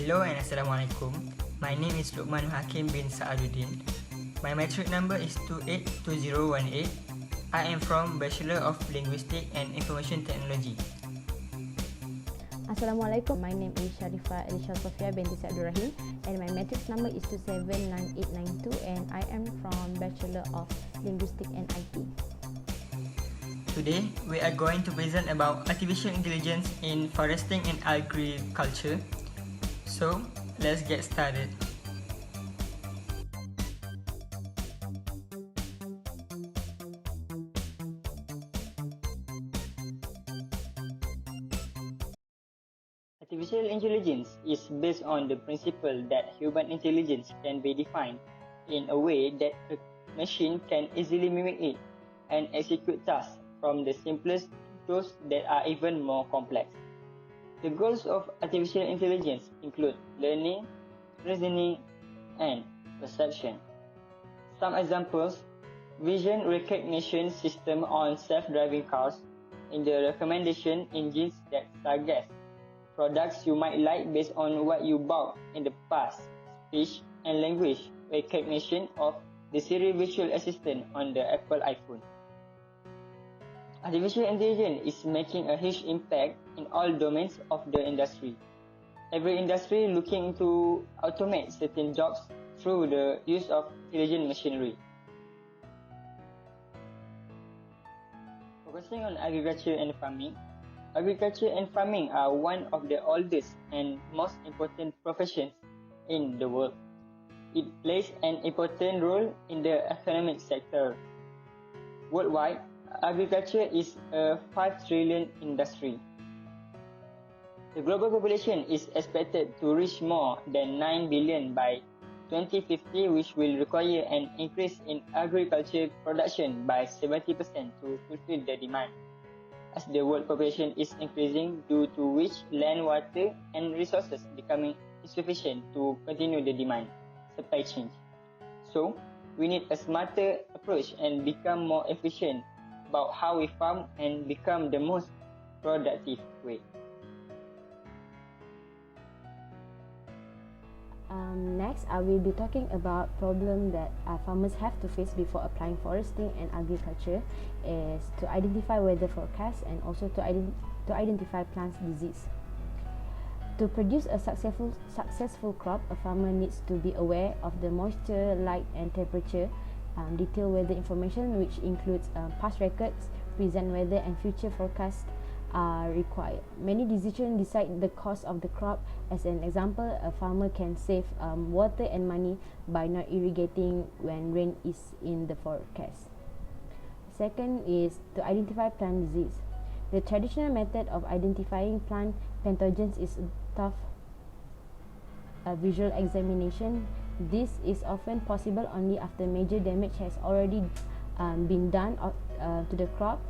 Hello and Assalamualaikum. My name is LUQMANUL HAKIM bin Saaduddin. My matric number is 282018. I am from Bachelor of Linguistics and Information Technology. Assalamualaikum. My name is SHARIFAH SOFEA binti RAHIM and my matric number is 279892 and I am from Bachelor of Linguistics and IT. Today, we are going to present about artificial intelligence in foresting and agriculture. So, let's get started. Artificial intelligence is based on the principle that human intelligence can be defined in a way that a machine can easily mimic it and execute tasks from the simplest to those that are even more complex. The goals of artificial intelligence include learning, reasoning, and perception. Some examples: vision recognition system on self-driving cars, in the recommendation engines that suggest products you might like based on what you bought in the past, speech and language recognition of the Siri virtual assistant on the Apple iPhone. Artificial intelligence is making a huge impact in all domains of the industry. Every industry looking to automate certain jobs through the use of intelligent machinery. Focusing on agriculture and farming. Agriculture and farming are one of the oldest and most important professions in the world. It plays an important role in the economic sector. Worldwide, agriculture is a 5 trillion industry. The global population is expected to reach more than 9 billion by 2050, which will require an increase in agriculture production by 70% to fulfill the demand. As the world population is increasing, due to which land, water, and resources becoming insufficient to continue the demand supply chain. So, we need a smarter approach and become more efficient about how we farm and become the most productive way. Next, I will be talking about problem that farmers have to face before applying foresting and agriculture is to identify weather forecasts and also to identify plants disease. To produce a successful crop, a farmer needs to be aware of the moisture, light and temperature, detailed weather information which includes past records, present weather and future forecasts are required. Many decisions decide the cost of the crop. As an example, a farmer can save water and money by not irrigating when rain is in the forecast. Second is to identify plant disease. The traditional method of identifying plant pathogens is tough visual examination. This is often possible only after major damage has already been done to the crop,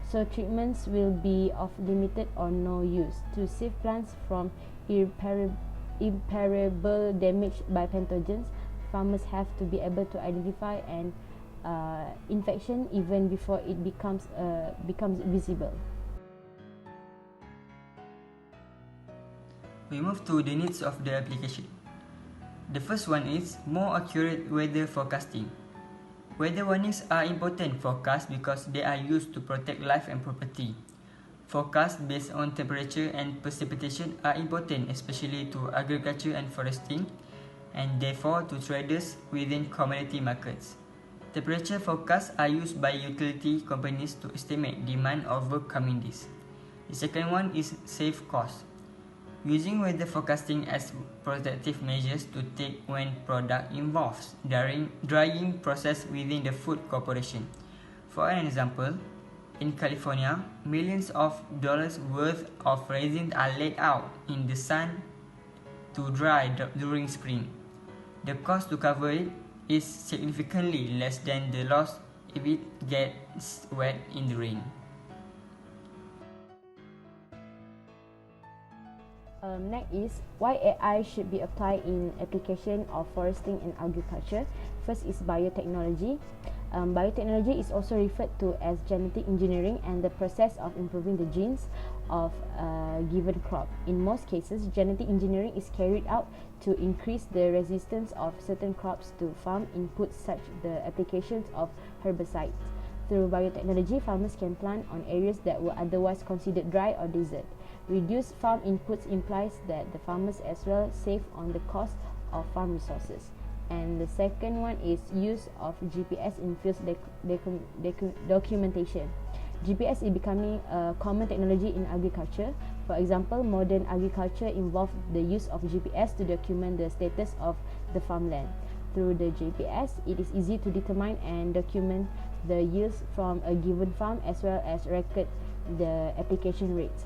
so treatments will be of limited or no use. To save plants from irreparable damage by pathogens, farmers have to be able to identify an infection even before it becomes visible. We move to the needs of the application. The first one is more accurate weather forecasting. Weather warnings are important forecasts because they are used to protect life and property. Forecasts based on temperature and precipitation are important, especially to agriculture and foresting, and therefore to traders within commodity markets. Temperature forecasts are used by utility companies to estimate demand over coming days. The second one is save costs. Using weather forecasting as protective measures to take when product involves drying process within the food corporation. For an example, in California, millions of dollars worth of raisins are laid out in the sun to dry during spring. The cost to cover it is significantly less than the loss if it gets wet in the rain. Next is why AI should be applied in application of foresting and agriculture. First is biotechnology. Biotechnology is also referred to as genetic engineering and the process of improving the genes of a given crop. In most cases, genetic engineering is carried out to increase the resistance of certain crops to farm inputs such the applications of herbicides. Through biotechnology, farmers can plant on areas that were otherwise considered dry or desert. Reduced farm inputs implies that the farmers as well save on the cost of farm resources. And the second one is use of GPS in field documentation. GPS is becoming a common technology in agriculture. For example, modern agriculture involves the use of GPS to document the status of the farmland. Through the GPS, it is easy to determine and document the yields from a given farm as well as record the application rates.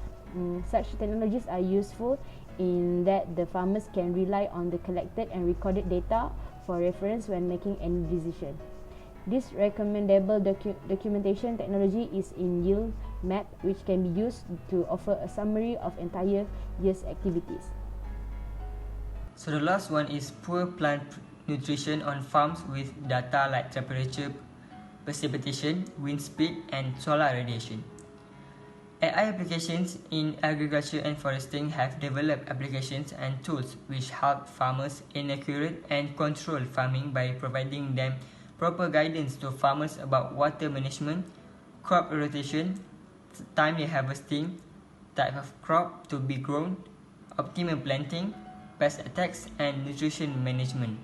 Such technologies are useful in that the farmers can rely on the collected and recorded data for reference when making any decision. This recommendable documentation technology is in yield map, which can be used to offer a summary of entire year's activities. So the last one is poor plant nutrition on farms with data like temperature, precipitation, wind speed, and solar radiation. AI applications in agriculture and foresting have developed applications and tools which help farmers in accurate and controlled farming by providing them proper guidance to farmers about water management, crop rotation, timely harvesting, type of crop to be grown, optimal planting, pest attacks, and nutrition management.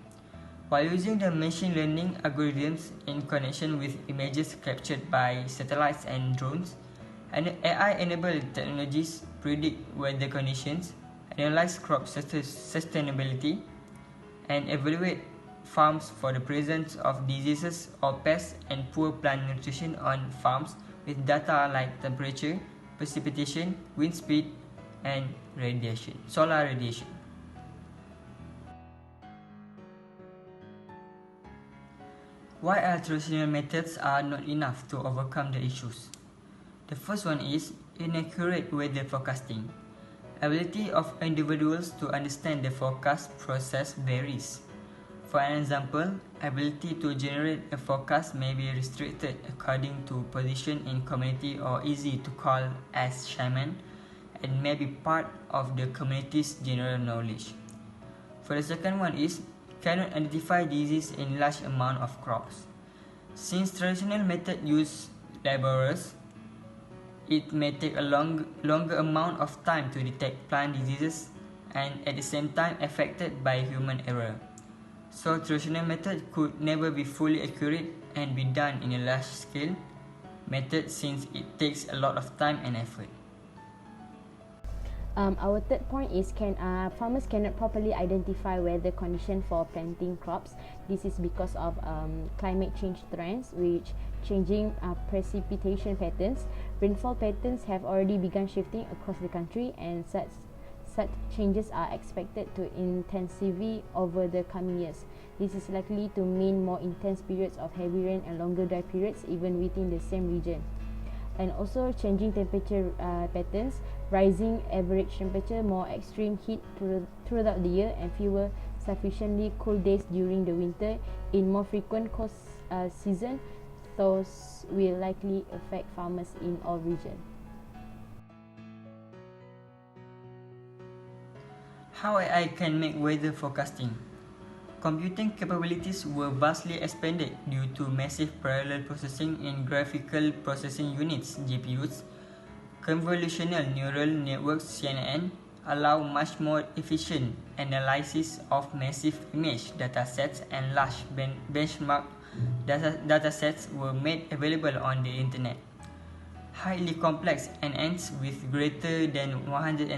While using the machine learning algorithms in connection with images captured by satellites and drones, AI-enabled technologies predict weather conditions, analyze crop sustainability, and evaluate farms for the presence of diseases or pests and poor plant nutrition on farms with data like temperature, precipitation, wind speed, and solar radiation. Why our traditional methods are not enough to overcome the issues? The first one is inaccurate weather forecasting. Ability of individuals to understand the forecast process varies. For an example, ability to generate a forecast may be restricted according to position in community or easy to call as shaman and may be part of the community's general knowledge. For the second one is cannot identify disease in large amount of crops. Since traditional method use laborers, it may take a longer amount of time to detect plant diseases and at the same time affected by human error. So traditional method could never be fully accurate and be done in a large scale method since it takes a lot of time and effort. Our third point is farmers cannot properly identify weather condition for planting crops. This is because of climate change trends, which changing precipitation patterns. Rainfall patterns have already begun shifting across the country, and such changes are expected to intensify over the coming years. This is likely to mean more intense periods of heavy rain and longer dry periods even within the same region. And also changing temperature patterns, rising average temperature, more extreme heat throughout the year, and fewer sufficiently cool days during the winter in more frequent cold season. Those will likely affect farmers in all regions. How AI can make weather forecasting? Computing capabilities were vastly expanded due to massive parallel processing in graphical processing units (GPUs). Convolutional neural networks (CNN) allow much more efficient analysis of massive image datasets, and large benchmark datasets were made available on the internet. Highly complex NNs with greater than 106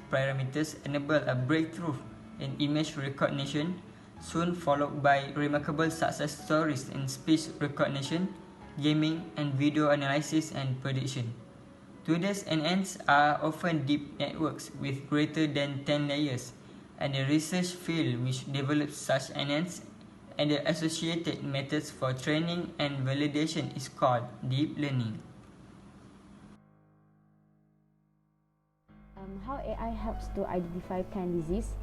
parameters enable a breakthrough in image recognition, soon followed by remarkable success stories in speech recognition, gaming, and video analysis and prediction. Today's NNs are often deep networks with greater than 10 layers, and the research field which develops such NNs and the associated methods for training and validation is called deep learning. How AI helps to identify plant disease.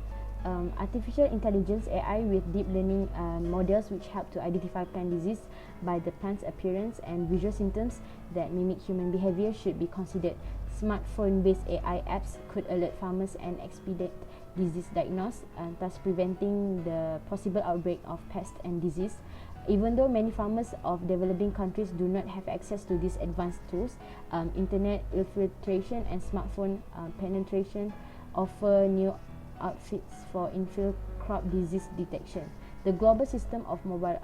Artificial intelligence AI with deep learning models which help to identify plant disease by the plant's appearance and visual symptoms that mimic human behavior should be considered. Smartphone-based AI apps could alert farmers and expedite disease diagnosis, thus preventing the possible outbreak of pest and disease. Even though many farmers of developing countries do not have access to these advanced tools, internet infiltration and smartphone penetration offer new outfits for in-field crop disease detection. The Global System of Mobile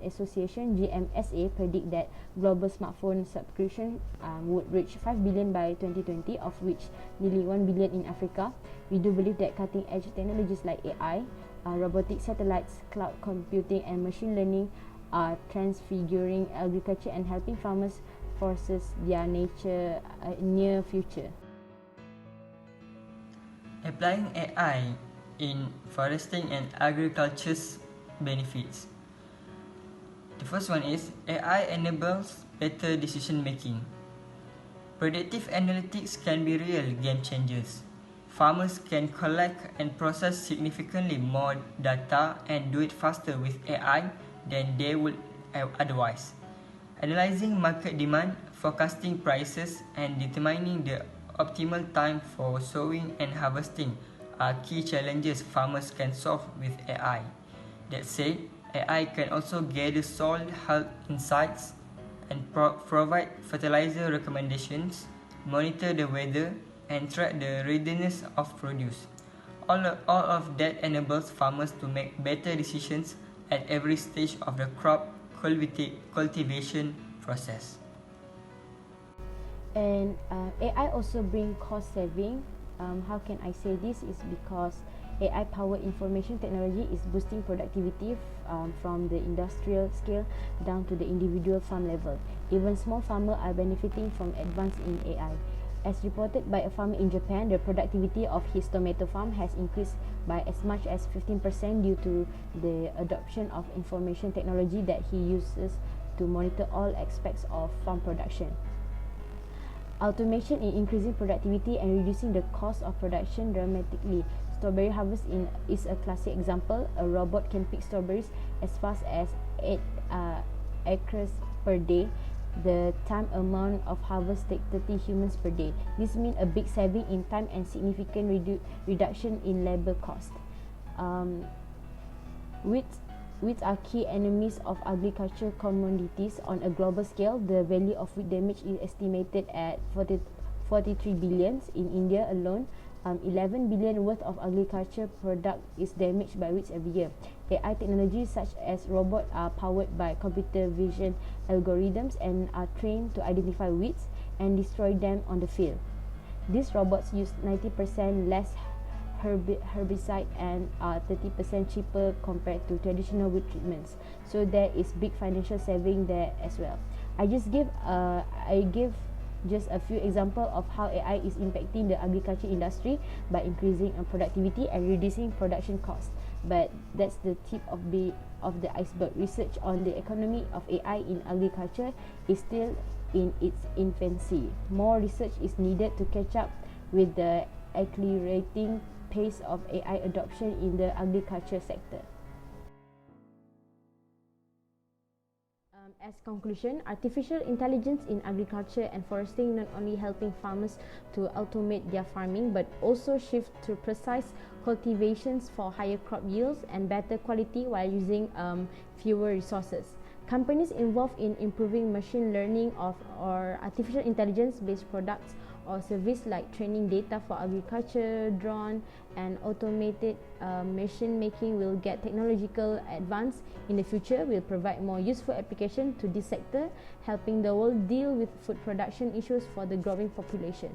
Association (GMSA) predict that global smartphone subscription would reach 5 billion by 2020, of which nearly 1 billion in Africa. We do believe that cutting-edge technologies like AI, robotic satellites, cloud computing, and machine learning are transfiguring agriculture and helping farmers forecast their near future. Applying AI in foresting and agriculture's benefits. The first one is AI enables better decision making. Predictive analytics can be real game changers. Farmers can collect and process significantly more data and do it faster with AI than they would otherwise. Analyzing market demand, forecasting prices, and determining the optimal time for sowing and harvesting are key challenges farmers can solve with AI. That said, AI can also gather soil health insights and provide fertilizer recommendations, monitor the weather, and track the readiness of produce. All of that enables farmers to make better decisions at every stage of the crop cultivation process. And AI also bring cost saving. How can I say this? Is because AI powered information technology is boosting productivity from the industrial scale down to the individual farm level. Even small farmers are benefiting from advance in AI. As reported by a farmer in Japan, the productivity of his tomato farm has increased by as much as 15% due to the adoption of information technology that he uses to monitor all aspects of farm production. Automation in increasing productivity and reducing the cost of production dramatically. Strawberry harvest is a classic example. A robot can pick strawberries as fast as 8 acres per day. The time amount of harvest takes 30 humans per day. This means a big saving in time and significant reduction in labor cost. Weeds are key enemies of agriculture commodities on a global scale. The value of weed damage is estimated at 43 billion in India alone. 11 billion worth of agriculture product is damaged by weeds every year. AI technologies such as robots are powered by computer vision algorithms and are trained to identify weeds and destroy them on the field. These robots use 90% less herbicide and are 30% cheaper compared to traditional weed treatments. So there is big financial saving there as well. I give just a few examples of how AI is impacting the agriculture industry by increasing productivity and reducing production costs. But that's the tip of the iceberg. Research on the economy of AI in agriculture is still in its infancy. More research is needed to catch up with the accelerating pace of AI adoption in the agriculture sector. As conclusion, artificial intelligence in agriculture and foresting not only helping farmers to automate their farming but also shift to precise cultivations for higher crop yields and better quality while using fewer resources. Companies involved in improving machine learning or artificial intelligence based products or service like training data for agriculture, drone and automated machine making will get technological advance in the future, will provide more useful application to this sector, helping the world deal with food production issues for the growing population.